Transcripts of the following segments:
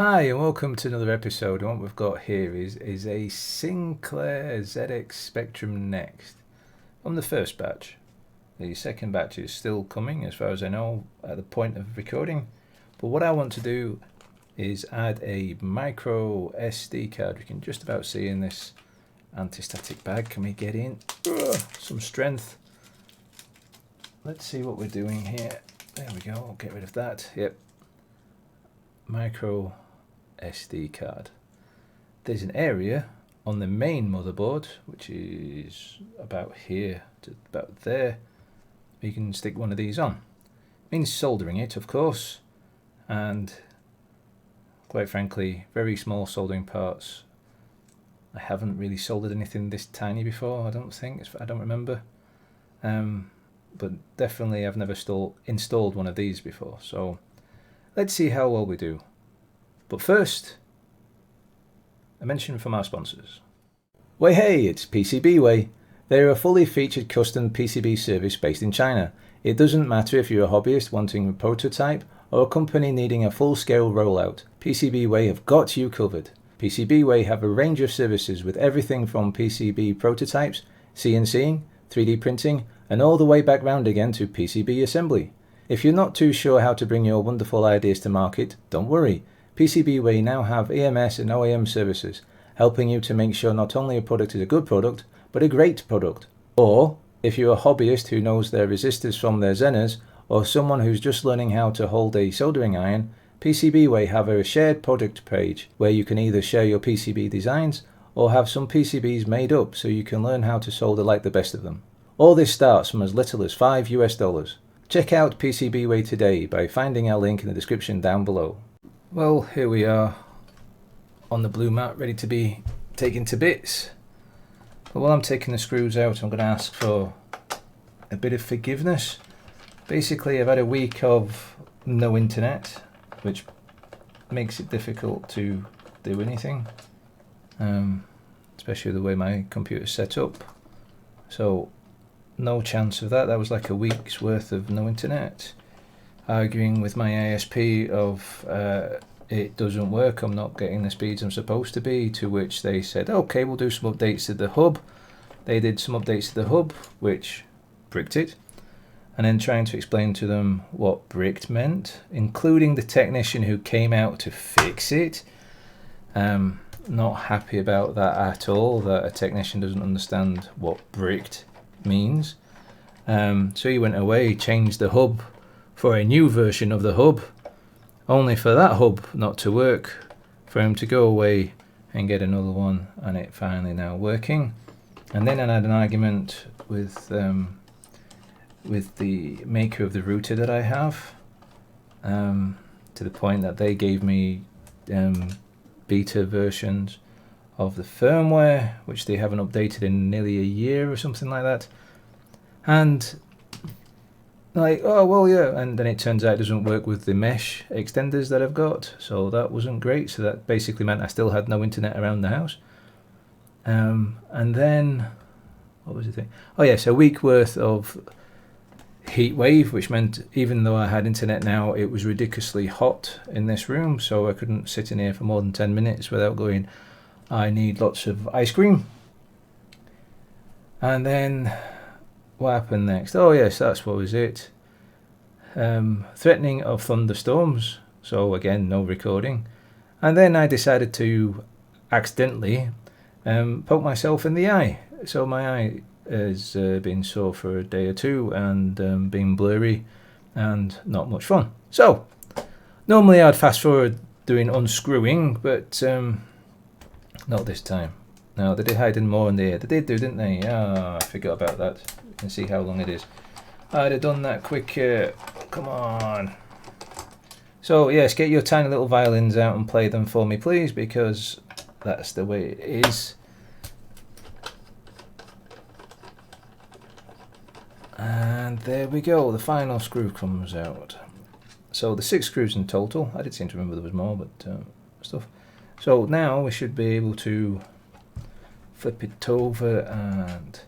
Hi and welcome to another episode. And what we've got here is a Sinclair ZX Spectrum Next from the first batch. The second batch is still coming as far as I know at the point of recording. But what I want to do is add a micro SD card. We can just about see in this anti-static bag. Can we get in? Some strength. Let's see what we're doing here. There we go. I'll get rid of that. Yep. Micro SD card. There's an area on the main motherboard which is about here to about there. You can stick one of these on. It means soldering it, of course, and quite frankly, very small soldering parts. I haven't really soldered anything this tiny before. I don't think. I don't remember. But definitely, I've never installed one of these before. So let's see how well we do. But first, a mention from our sponsors. Way hey, it's PCBWay. They're a fully featured custom PCB service based in China. It doesn't matter if you're a hobbyist wanting a prototype or a company needing a full-scale rollout. PCBWay have got you covered. PCBWay have a range of services with everything from PCB prototypes, CNCing, 3D printing, and all the way back round again to PCB assembly. If you're not too sure how to bring your wonderful ideas to market, don't worry. PCBWay now have EMS and OEM services, helping you to make sure not only a product is a good product, but a great product. Or, if you're a hobbyist who knows their resistors from their Zeners, or someone who's just learning how to hold a soldering iron, PCBWay have a shared product page where you can either share your PCB designs or have some PCBs made up so you can learn how to solder like the best of them. All this starts from as little as $5 US. Check out PCBWay today by finding our link in the description down below. Well, here we are on the blue mat, ready to be taken to bits. But while I'm taking the screws out, I'm going to ask for a bit of forgiveness. Basically, I've had a week of no internet, which makes it difficult to do anything, especially the way my computer's set up. So, no chance of that. That was like a week's worth of no internet. Arguing with my ISP of it doesn't work, I'm not getting the speeds I'm supposed to be, to which they said, okay, we'll do some updates to the hub. They did some updates to the hub, which bricked it, and then trying to explain to them what bricked meant, including the technician who came out to fix it. Not happy about that at all, that a technician doesn't understand what bricked means. So he went away, changed the hub for a new version of the hub, only for that hub not to work, for him to go away and get another one, and it finally now working. And then I had an argument with the maker of the router that I have, to the point that they gave me beta versions of the firmware, which they haven't updated in nearly a year or something like that. And like, oh well, yeah, and then it turns out it doesn't work with the mesh extenders that I've got, so that wasn't great. So that basically meant I still had no internet around the house. And then what was the thing? Oh yes, a week worth of heat wave, which meant even though I had internet now, it was ridiculously hot in this room, so I couldn't sit in here for more than 10 minutes without going, I need lots of ice cream. And then what happened next? Oh yes, that's what was it. Threatening of thunderstorms. So again, no recording. And then I decided to accidentally poke myself in the eye. So my eye has been sore for a day or two and been blurry and not much fun. So normally I'd fast forward doing unscrewing, but not this time. No, they did hide in more in the ear. They did do, didn't they? Ah, I forgot about that. You can see how long it is. I'd have done that quicker. Come on. So yes, get your tiny little violins out and play them for me, please, because that's the way it is. And there we go. The final screw comes out. So the 6 screws in total. I did seem to remember there was more, but stuff. So now we should be able to flip it over and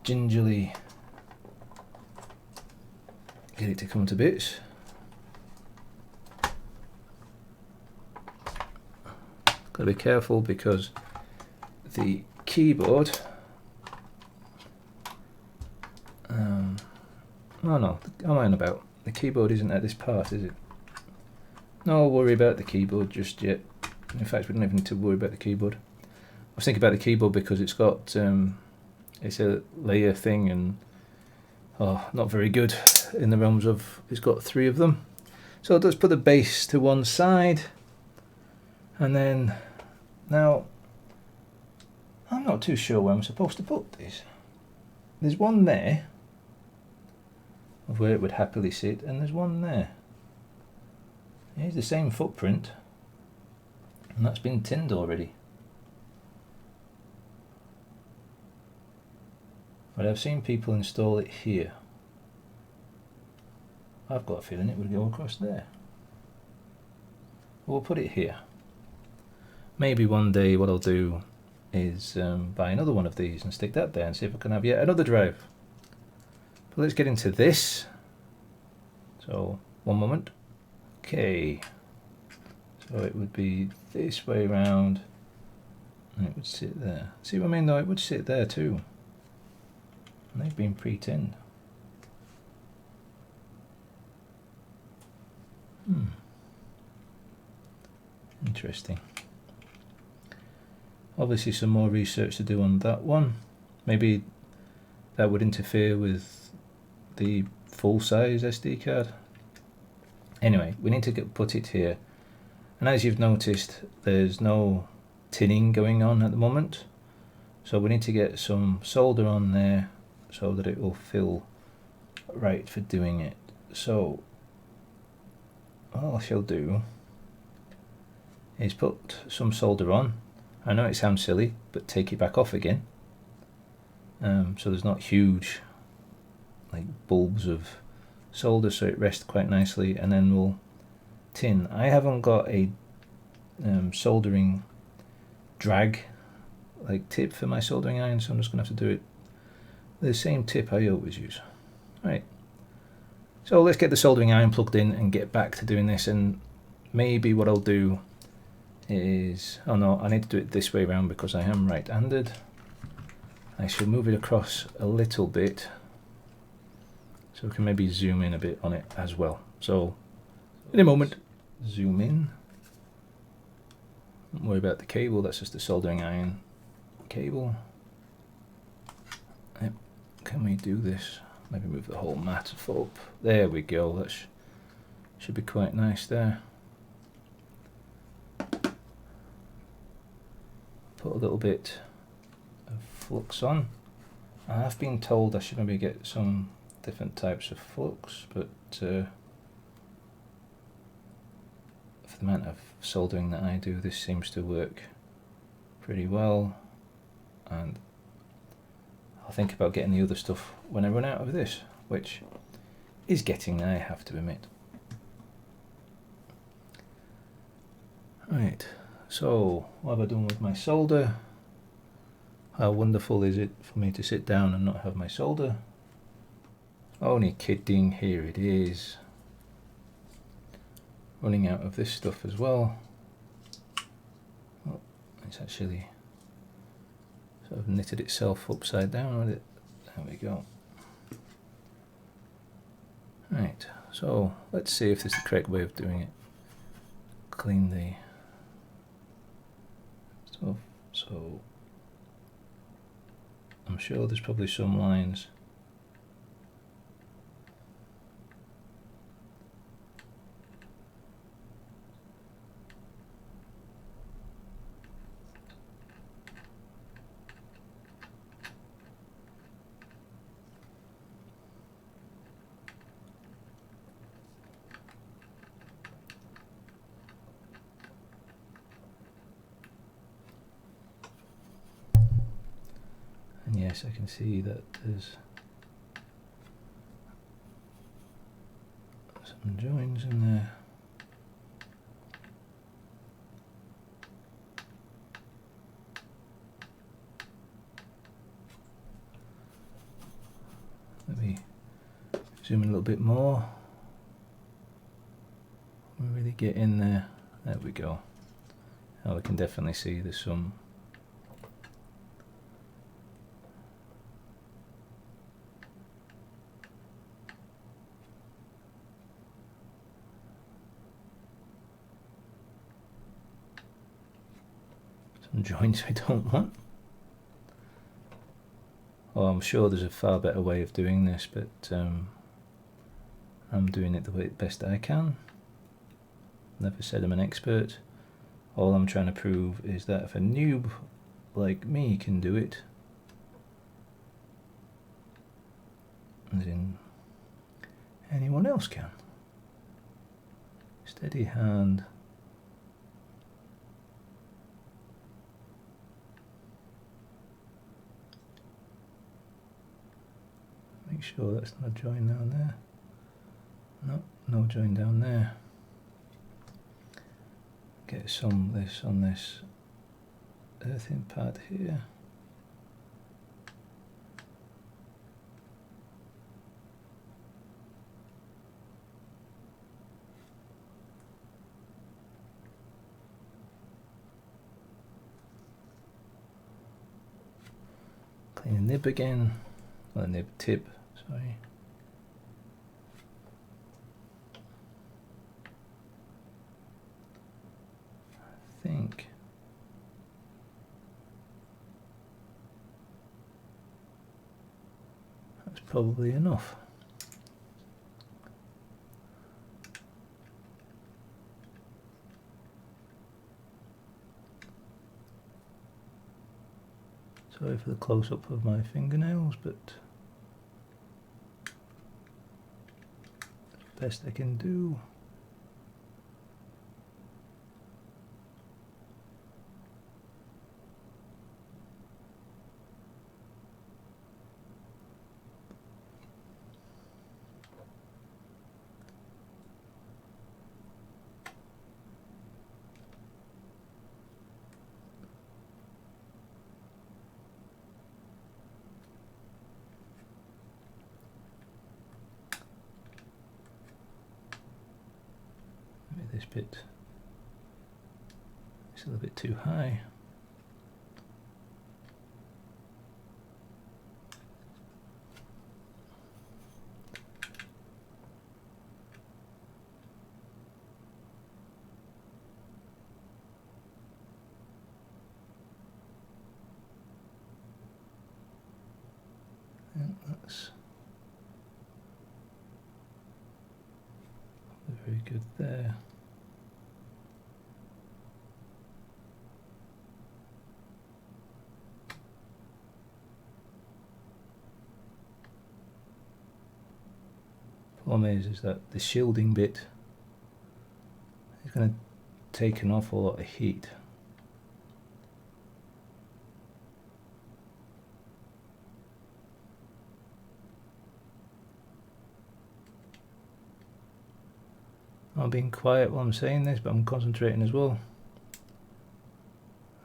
gingerly get it to come to bits. Got to be careful because the keyboard. Oh no, I'm on about. The keyboard isn't at this part, is it? No worry about the keyboard just yet. In fact, we don't even need to worry about the keyboard. I was thinking about the keyboard because it's got it's a layer thing and not very good in the realms of it's got 3 of them. So let's put the base to one side, and then now I'm not too sure where I'm supposed to put this. There's one there of where it would happily sit, and there's one there. Here's the same footprint, and that's been tinned already. But I've seen people install it here. I've got a feeling it would go across there. We'll put it here. Maybe one day what I'll do is buy another one of these and stick that there and see if I can have yet another drive. But let's get into this. So, one moment. Okay. So it would be this way round, and it would sit there. See what I mean though? It would sit there too. And they've been pre-tinned. Interesting. Obviously some more research to do on that one. Maybe that would interfere with the full-size SD card. Anyway, we need to put it here. And as you've noticed, there's no tinning going on at the moment. So we need to get some solder on there so that it will feel right for doing it. So all I shall do is put some solder on. I know it sounds silly, but take it back off again. So there's not huge like bulbs of solder, so it rests quite nicely, and then we'll tin. I haven't got a soldering drag like tip for my soldering iron, so I'm just going to have to do it the same tip I always use. Right, so let's get the soldering iron plugged in and get back to doing this. And maybe what I'll do is, oh no, I need to do it this way around because I am right-handed. I shall move it across a little bit so we can maybe zoom in a bit on it as well. So in a moment, zoom in. Don't worry about the cable, that's just the soldering iron cable. Yep. Can we do this? Maybe move the whole mat up. There we go, that should be quite nice there. Put a little bit of flux on. I've been told I should maybe get some different types of flux, but for the amount of soldering that I do, this seems to work pretty well, and I'll think about getting the other stuff when I run out of this, which is getting there, I have to admit. Right, so what have I done with my solder? How wonderful is it for me to sit down and not have my solder? Only kidding, here it is. Running out of this stuff as well. Oh, it's actually sort of knitted itself upside down with it. There we go. Right, so let's see if this is the correct way of doing it. Clean the stuff. So I'm sure there's probably some lines. And yes, I can see that there's some joins in there. Let me zoom in a little bit more. We really get in there. There we go. Now I can definitely see there's some joints I don't want. Oh, I'm sure there's a far better way of doing this, but I'm doing it the way best I can. Never said I'm an expert. All I'm trying to prove is that if a noob like me can do it, as in anyone else can. Steady hand. Make sure that's not a join down there. No, no join down there. Get some this on this earthing pad here. Clean the nib again, or the nib tip, sorry. I think that's probably enough. Sorry for the close-up of my fingernails, but best I can do. This bit is a little bit too high. And that's very good there. Problem is that the shielding bit is going to take an awful lot of heat. I'm being quiet while I'm saying this, but I'm concentrating as well.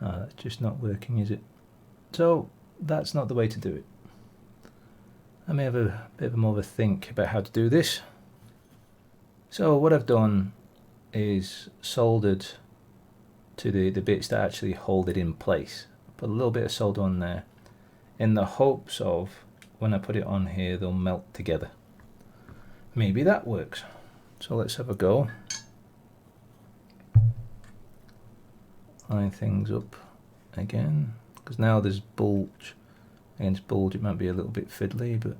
That's just not working, is it? So that's not the way to do it. I may have a bit more of a think about how to do this. So what I've done is soldered to the bits that actually hold it in place. Put a little bit of solder on there in the hopes of when I put it on here they'll melt together. Maybe that works. So let's have a go. Line things up again, because now there's bulge. Against bulge it might be a little bit fiddly, but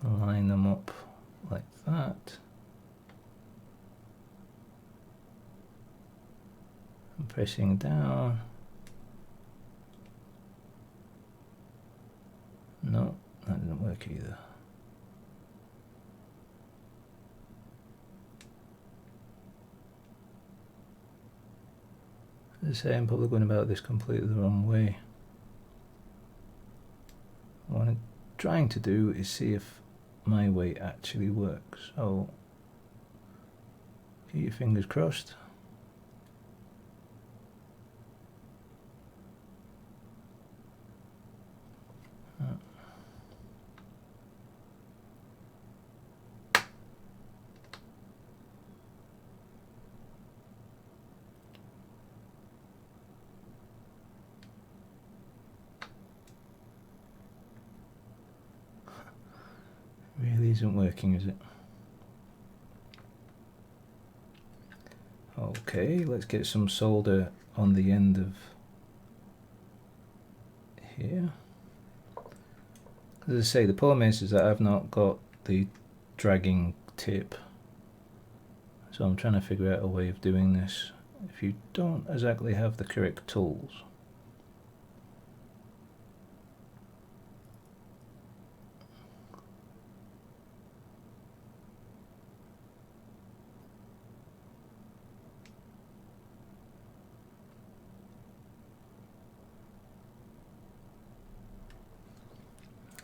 line them up like that. I'm pressing down. No, that didn't work either. As I say, I'm probably going about this completely the wrong way. What I'm trying to do is see if my way actually works. So, keep your fingers crossed. isn't working, is it? Okay, let's get some solder on the end of here. As I say, the problem is that I've not got the dragging tip, so I'm trying to figure out a way of doing this if you don't exactly have the correct tools.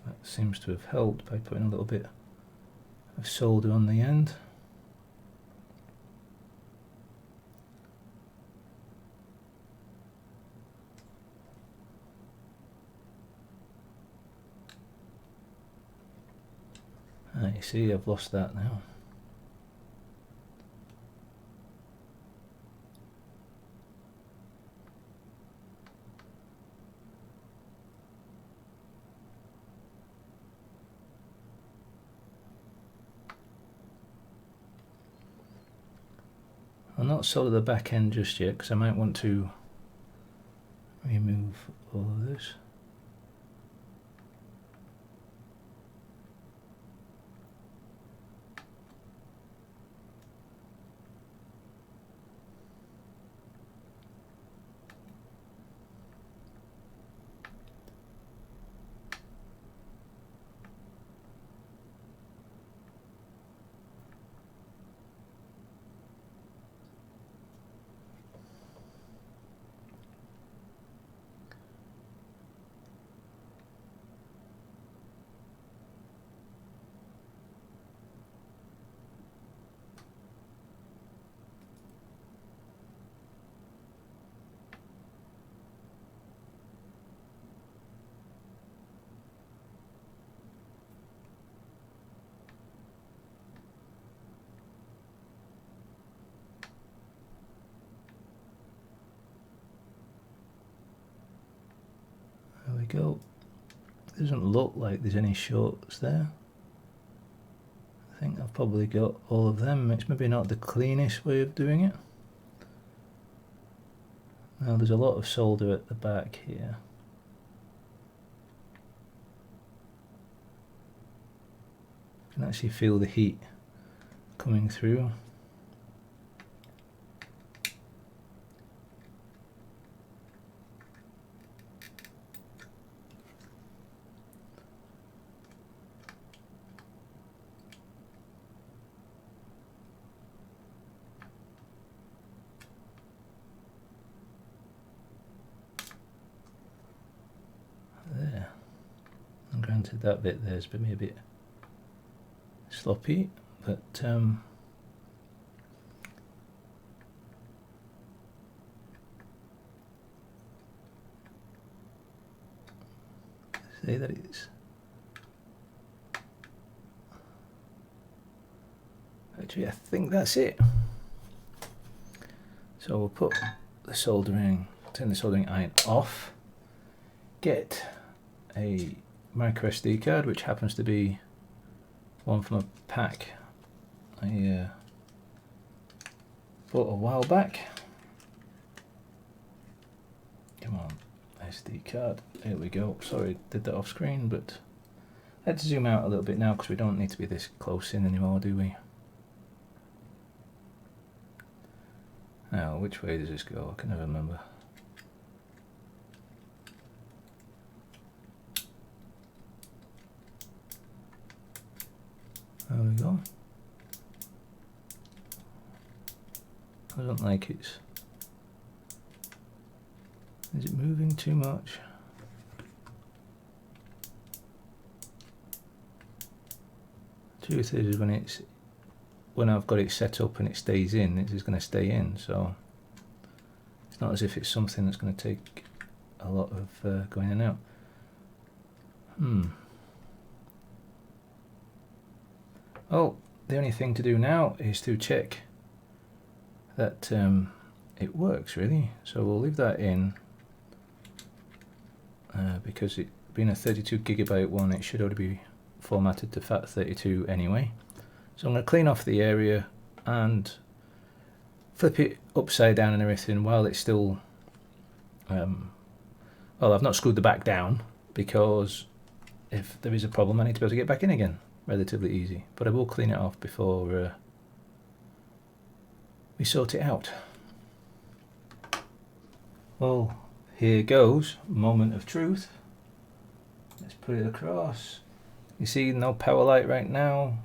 That seems to have helped by putting a little bit of solder on the end. You see, I've lost that now. I'll not solder the back end just yet because I might want to remove all of this. There we go. It doesn't look like there's any shorts there. I think I've probably got all of them. It's maybe not the cleanest way of doing it. Now there's a lot of solder at the back here. You can actually feel the heat coming through. There. And granted that bit there's maybe a bit sloppy, but say that it's actually, I think that's it. So we'll put the soldering, turn the soldering iron off, get a micro SD card, which happens to be one from a pack I bought a while back. Come on, SD card. There we go. Sorry, did that off screen, but let's zoom out a little bit now because we don't need to be this close in anymore, do we? Now, which way does this go? I can never remember. There we go. I don't like it. Is it moving too much? Truth is, when I've got it set up and it stays in, it's just going to stay in. So it's not as if it's something that's going to take a lot of going in and out. Oh, the only thing to do now is to check that it works really. So we'll leave that in because it being a 32 gigabyte one, it should already be formatted to FAT32 anyway. So I'm going to clean off the area and flip it upside down and everything while it's still, well, I've not screwed the back down because if there is a problem I need to be able to get back in again. Relatively easy, but I will clean it off before we sort it out. Well, here goes, moment of truth. Let's put it across. You see no power light right now.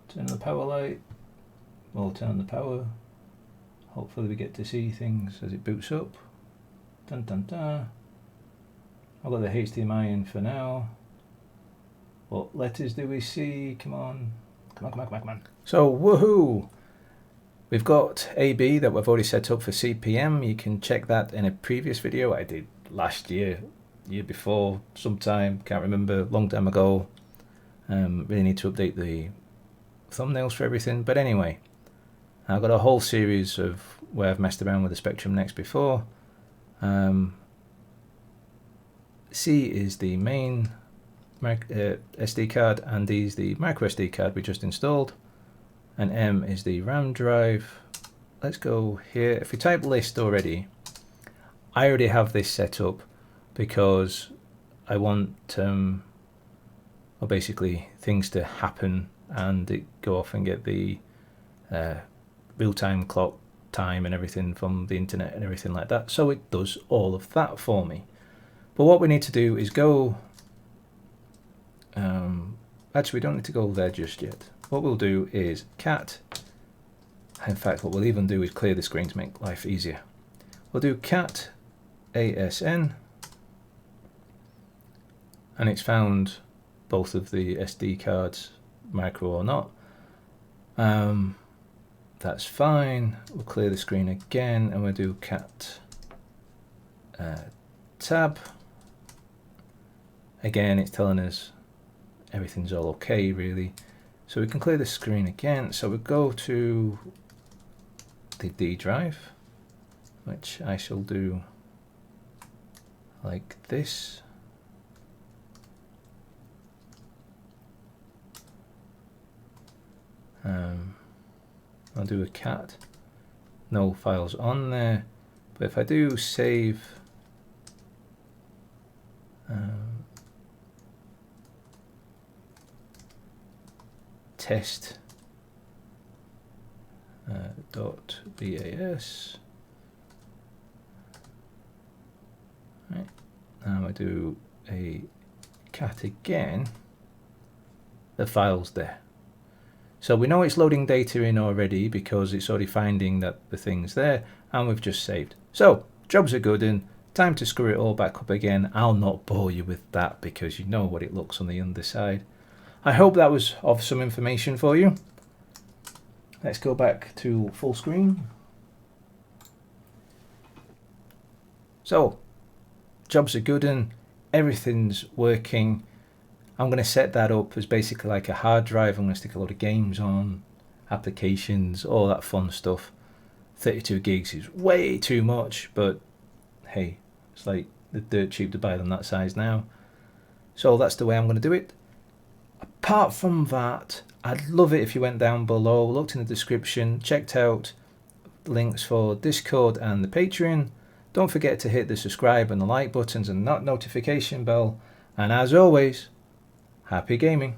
Turn on the power light. We'll turn on the power. Hopefully we get to see things as it boots up. Dun dun dun. I've got the HDMI in for now. What letters do we see? Come on. Come on, come on, come on, come on. So, woohoo! We've got AB that we've already set up for CPM. You can check that in a previous video I did last year, year before, sometime, can't remember, long time ago. Really need to update the thumbnails for everything. But anyway, I've got a whole series of where I've messed around with the Spectrum Next before. C is the main SD card, and D is the micro SD card we just installed, and M is the RAM drive. Let's go here. If we type list already, I already have this set up because I want well, basically things to happen and it go off and get the real-time clock time and everything from the internet and everything like that, so it does all of that for me. But what we need to do is go actually we don't need to go there just yet. What we'll do is cat, in fact what we'll even do is clear the screen to make life easier. We'll do cat ASN, and it's found both of the SD cards, micro or not. That's fine. We'll clear the screen again and we'll do cat tab. Again, it's telling us everything's all okay really. So we can clear the screen again. So we go to the D drive, which I shall do like this. I'll do a cat, no files on there, but if I do save test .bas, right, now I do a cat again, the file's there. So we know it's loading data in already because it's already finding that the thing's there, and we've just saved. So jobs are good and time to screw it all back up again. I'll not bore you with that because you know what it looks on the underside. I hope that was of some information for you. Let's go back to full screen. So jobs are good and everything's working. I'm going to set that up as basically like a hard drive. I'm going to stick a lot of games on, applications, all that fun stuff. 32 gigs is way too much, but hey, it's like the dirt cheap to buy them that size now. So that's the way I'm going to do it. Apart from that, I'd love it if you went down below, looked in the description, checked out the links for Discord and the Patreon. Don't forget to hit the subscribe and the like buttons and that notification bell. And as always, happy gaming.